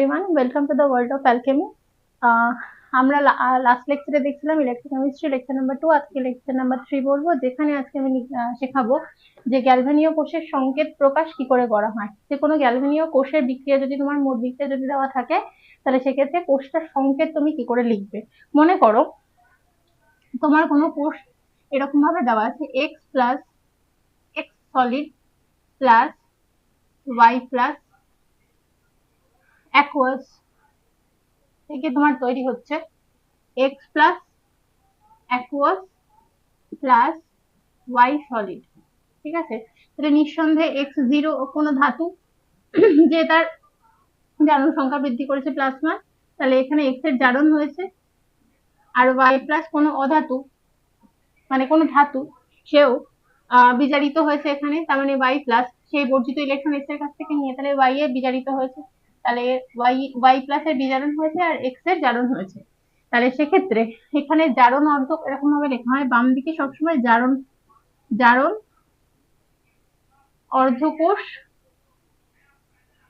everyone, welcome to the world of alchemy. আমরা last লেকচারে দেখছিলাম ইলেকট্রোকেমিস্ট্রি লেকচার নাম্বার 2, আজকে লেকচার নাম্বার 3 বলবো, যেখানে আজকে আমি শেখাবো যে গ্যালভানীয় কোষের সংকেত প্রকাশ কি করে করা হয়। যে কোনো গ্যালভানীয় কোষের বিক্রিয়া যদি তোমার মোট বিক্রিয়া যদি দেওয়া থাকে, তাহলে সেক্ষেত্রে কোষটার সংকেত তুমি কি করে লিখবে। মনে করো তোমার কোনো কোষ এরকম ভাবে দেওয়া আছে x plus x solid plus y plus aqueous থেকে তোমার তৈরি হচ্ছে x plus aqueous plus y solid. ঠিক আছে, তাহলে নিঃসন্দেহে x জিরো কোনো ধাতু যে তার জারণ সংখ্যা বৃদ্ধি করেছে প্লাজমা, তাহলে এখানে x এর জারণ হয়েছে। আর y প্লাস কোনো অধাতু মানে কোনো ধাতু, সেও বিজারিত হয়েছে এখানে, তার মানে y প্লাস সেই বর্জিত ইলেকট্রন x এর কাছ থেকে নিয়ে তাহলে y এ বিজারিত হয়েছে, তাহলে y প্লাস এর বিজারণ হয়েছে আর x এর জারণ হয়েছে। তাহলে সেক্ষেত্রে এখানে জারণ অর্ধক এরকম ভাবে লেখা হয়, বাম দিকে সবসময় জারণ জারণ অর্ধকোষ,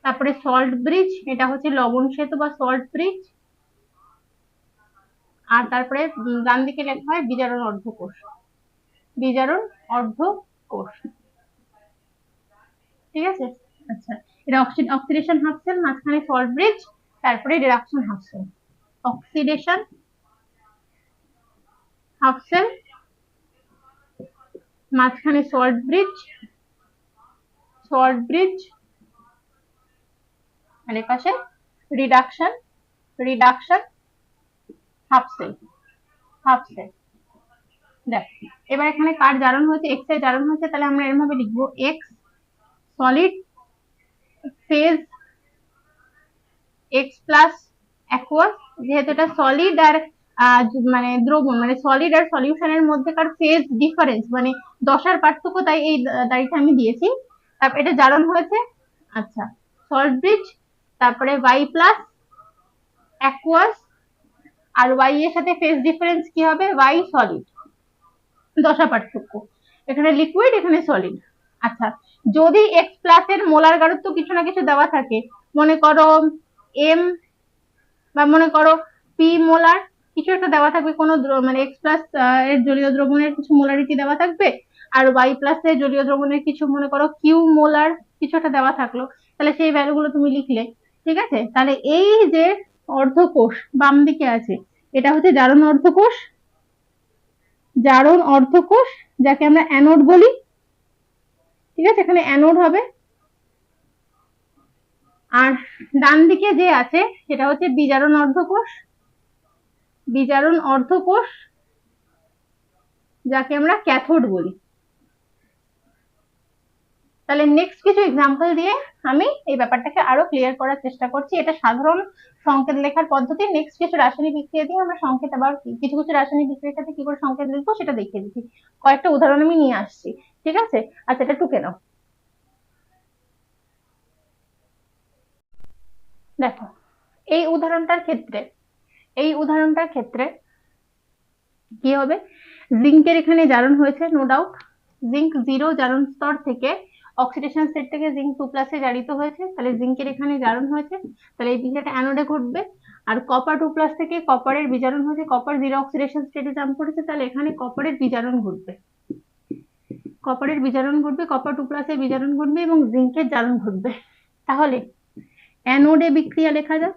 তারপরে সল্ট ব্রিজ, এটা হচ্ছে লবণ সেতু বা সল্ট ব্রিজ, আর তারপরে ডান দিকে লেখা হয় বিজারণ অর্ধকোষ, বিজারণ অর্ধকোষ। ঠিক আছে, আচ্ছা, এটা অক্সিডেশন হাফ সেল, মাঝখানে সল্ট ব্রিজ, তারপরে reduction half cell. Oxidation half cell, মাঝখানে সল্ট ব্রিজ আর এর পাশে রিডাকশন হাফ সেল। দেখ এবার এখানে কার জারণ হয়েছে, এক্স এর জারণ হয়েছে, তাহলে আমরা এরকম ভাবে লিখবো x solid phase x plus aqueous, যেহেতু এটা সলিড আর মানে দ্রবণ মানে সলিড আর সলিউশনের মধ্যেকার ফেজ ডিফারেন্স মানে দশার পার্থক্য, তাই এই দাড়িটা আমি দিয়েছি। তারপর এটা জারণ হয়েছে, আচ্ছা, সল্ট ব্রিজ, তারপরে ওয়াই প্লাস অ্যাকুয়াস, আর ওয়াই এর সাথে ফেজ ডিফারেন্স কি হবে, ওয়াই সলিড, দশা পার্থক্য, এখানে লিকুইড এখানে সলিড। আচ্ছা, যদি এক্স প্লাস এর মোলার গাঢ়ত্ব কিছু না কিছু দেওয়া থাকে, মনে করো এম বা মনে করো পি মোলার, কিছু একটা দেওয়া থাকবে, কোনো মানে এক্স প্লাস এর জলীয় দ্রবণের কিছু মোলারিটি দেওয়া থাকবে, আর ওয়াই প্লাস এর জলীয় দ্রবণের কিছু মনে করো কিউ মোলার কিছু একটা দেওয়া থাকলো, তাহলে সেই ভ্যালুগুলো তুমি লিখলে। ঠিক আছে, তাহলে এই যে অর্ধকোষ বাম দিকে আছে, এটা হচ্ছে জারণ অর্ধকোষ, যাকে আমরা অ্যানোড বলি। ঠিক আছে, এখানে অ্যানোড হবে। আর ডান দিকে যে আছে সেটা হচ্ছে বিজারণ অর্ধকোষ, যাকে আমরা ক্যাথোড বলি। তাহলে নেক্সট কিছু এক্সাম্পল দিয়ে আমি এই ব্যাপারটাকে আরো ক্লিয়ার করার চেষ্টা করছি। এটা সাধারণ সংকেত লেখার পদ্ধতি। নেক্সট কিছু রাসায়নিক বিক্রিয়া দিয়ে আমরা সংকেত, আবার কিছু রাসায়নিক বিক্রিয়ার সাথে কি করে সংকেত লিখবো সেটা দেখিয়ে দিচ্ছি। কয়েকটা উদাহরণ আমি নিয়ে আসছি। ঠিক আছে, আচ্ছা, এটা টুকে নাও। দেখো এই উদাহরণটার ক্ষেত্রে কি হবে, জিঙ্কের এখানে জারণ হয়েছে, নো ডাউট জিঙ্ক জিরো জারণ স্তর থেকে অক্সিডেশন স্টেট থেকে জিঙ্ক 2+ এ জারিত হয়েছে, তাহলে জিঙ্কের এখানে জারণ হয়েছে, তাহলে এই বিক্রিয়াটা অ্যানোডে ঘটবে। আর কপার 2+ থেকে কপারের বিজারণ হয়েছে, কপার জিরো অক্সিডেশন স্টেটে জাম্প করেছে, তাহলে এখানে কপারের বিজারণ ঘটবে, কপার 2+ এ বিজারণ ঘটবে এবং জিঙ্কের জারণ ঘটবে। তাহলে অ্যানোডে বিক্রিয়া লেখা যাক।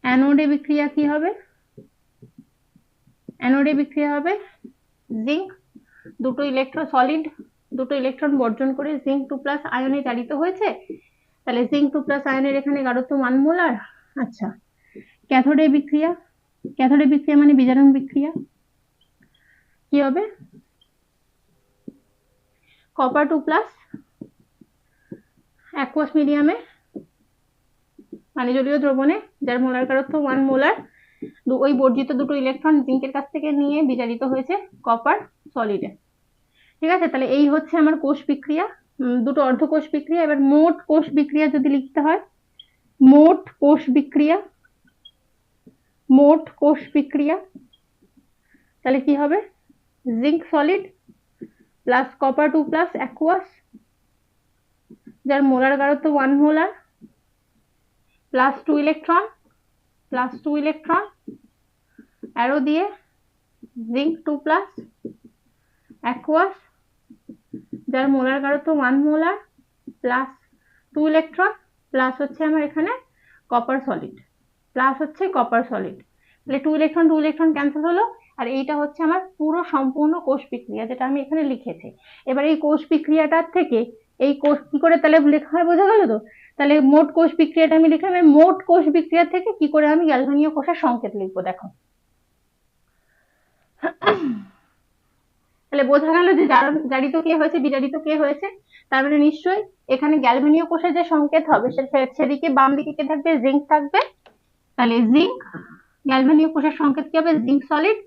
অ্যানোডে বিক্রিয়া কি হবে, অ্যানোডে বিক্রিয়া হবে জিঙ্ক দুটো ইলেকট্রন বর্জন করে জিঙ্ক 2+ আয়নে জারিত হয়েছে, তাহলে জিঙ্ক 2+ আয়নের এখানে গাঢ়ত্ব 1 মোলার। আচ্ছা, ক্যাথোডে বিক্রিয়া মানে বিজারণ বিক্রিয়া কি হবে, কপার 2+ অ্যাকুয়াস মিডিয়ামে মানে জলীয় দ্রবণে, যার মোলার গাঢ়ত্ব 1 মোলার, ওই বর্জিত দুটো ইলেকট্রন জিঙ্কের কাছ থেকে নিয়ে বিজারিত হয়েছে কপার সলিডে। ঠিক আছে, তাহলে এই হচ্ছে আমার কোষ বিক্রিয়া, দুটো অর্ধকোষ বিক্রিয়া। এবার মোট কোষ বিক্রিয়া যদি লিখতে হয়, মোট কোষ বিক্রিয়া তাহলে কি হবে, zinc solid plus copper 2+ aqueous, যার মোলার গাঢ়ত্ব 1 মোলার, +2 ইলেকট্রন, +2 ইলেকট্রন, অ্যারো দিয়ে জিঙ্ক 2+, অ্যাকুয়াস যার মোলার গাঢ়ত্ব 1 মোলার, +2 ইলেকট্রন, প্লাস হচ্ছে আমার এখানে কপার সলিড, প্লাস হচ্ছে কপার সলিড। তাহলে 2 ইলেকট্রন 2 ইলেকট্রন ক্যান্সেল হলো, আর এইটা হচ্ছে আমার পুরো সম্পূর্ণ কোষ বিক্রিয়া যেটা আমি এখানে লিখেছি। এবার এই কোষ বিক্রিয়াটার থেকে এই কোষ কি করে তাহলে লেখা হয় বোঝা গেল তো? তাহলে মোট কোষ বিক্রিয়াটা আমি লিখলাম, মোট কোষ বিক্রিয়া থেকে কি করে আমি গ্যালভানীয় কোষের সংকেত লিখবো দেখো। তাহলে বোঝা গেল যে জারিত কে হয়েছে বিজারিত কে হয়েছে, তার মানে নিশ্চয়ই এখানে গ্যালভানীয় কোষের যে সংকেত হবে সেদিকে বাম দিকে কে থাকবে, জিঙ্ক থাকবে। তাহলে জিঙ্ক, গ্যালভানীয় কোষের সংকেত কি হবে, জিঙ্ক সলিড।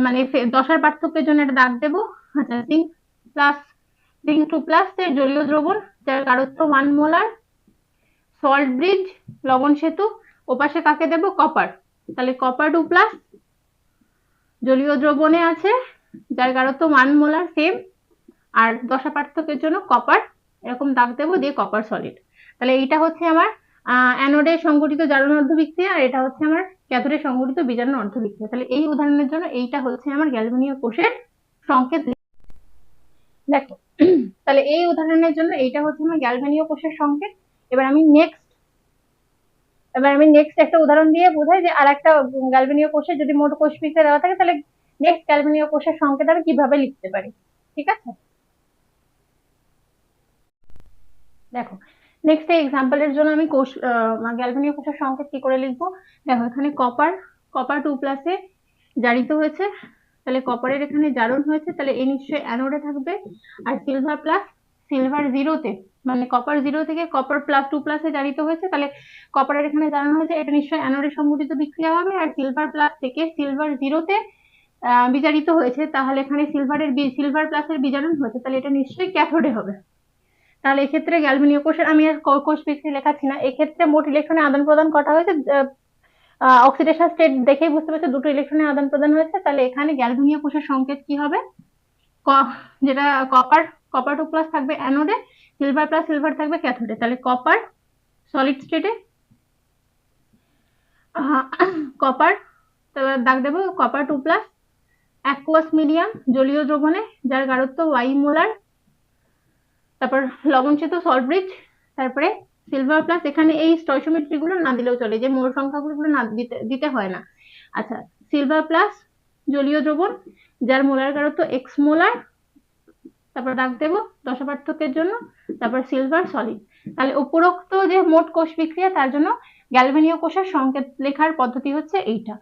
মানে দশার পার্থক্যের জন্য একটা দাগ দেবো। আচ্ছা, জিঙ্ক প্লাস, জিঙ্ক 2+, জলীয় দ্রবণ যার গাঢ়ত্ব 1 মোলার, সল্ট ব্রিজ লবণ সেতু, ওপাশে কাকে দেবো, কপার। তাহলে কপার 2+, জলীয় দ্রবণে আছে যার গাঢ়ত্ব 1 মোলার সেম, আর দশা পার্থক্যের জন্য কপার, এরকম দাগ দেবো, দিয়ে কপার সলিড। তাহলে এইটা হচ্ছে আমার অ্যানোডে সংঘটিত জারণ অর্ধবিক্রিয়া, আর এটা হচ্ছে আমার ক্যাথোডে সংঘটিত বিজারণ অর্ধবিক্রিয়া। তাহলে এই উদাহরণের জন্য এইটা হচ্ছে আমার গ্যালভানীয় কোষের সংকেত। দেখো, তাহলে এই উদাহরণের জন্য এইটা হচ্ছে আমার গ্যালভানীয় কোষের সংকেত। এবার আমি নেক্সট একটা উদাহরণ দিয়ে বোঝাই যে আর একটা গ্যালভানীয় কোষে যদি মোট কোষ বিক্রিয়া দেওয়া থাকে তাহলে নেক্সট গ্যালভানীয় কোষের সংকেত আমি কিভাবে লিখতে পারি, ঠিক আছে? দেখো, নেক্সট এক্সাম্পলের জন্য আমি কোষ গ্যালভানীয় কোষের সংকেত কি করে লিখবো। দেখো, এখানে কপার 2+ জারিত হয়েছে, তাহলে কপারের এখানে জারণ হয়েছে, তাহলে এই নিশ্চয়ই অ্যানোডে থাকবে। আর সিলভার 0-তে, মানে কপার 0 থেকে কপার +2+ জারিত হয়েছে, তাহলে কপারের এখানে জারণ হয়েছে, এটা নিশ্চয়ই অ্যানোডে সংঘটিত বিক্রিয়া হবে। আর সিলভার 0-তে বিজারিত হয়েছে, তাহলে এখানে সিলভার প্লাসের বিজারণ হয়েছে, তাহলে এটা নিশ্চয়ই ক্যাথোডে হবে। তাহলে এক্ষেত্রে গ্যালভানীয় কোষের আমি আর কোষ বিক্রিয়া লেখাচ্ছি না, এক্ষেত্রে মোট ইলেকট্রনের আদান প্রদান কটা হয়েছে, অক্সিডেশন স্টেট দেখেই বুঝতে পারছো 2টো ইলেকট্রনের আদান প্রদান হয়েছে। তাহলে এখানে গ্যালভানীয় কোষের সংকেত কি হবে, যেটা কপার 2+ থাকবে অ্যানোডে, সিলভার থাকবে ক্যাথোডে। তাহলে কপার সলিড স্টেটে, কপার দাগ দেবো, কপার 2+, অ্যাকুয়াস মিডিয়াম জলীয় দ্রবণে যার গাঢ়ত্ব y মোলার, তারপর লবণ সেতু সল্ট ব্রিজ, তারপরে সিলভার প্লাস, এখানে এই স্টয়সিওমেট্রি গুলো না দিলেও চলে, যে মোল সংখ্যাগুলো না দিতে হয় না। আচ্ছা, সিলভার প্লাস জলীয় দ্রবণ যার মোলার গাঢ়ত্ব x মোলার, তারপর দাগ দেবো দশা পার্থক্যের জন্য, তারপর সিলভার সলিড। তাহলে উপরোক্ত যে মোট কোষ বিক্রিয়া তার জন্য গ্যালভানীয় কোষের সংকেত লেখার পদ্ধতি হচ্ছে এইটা।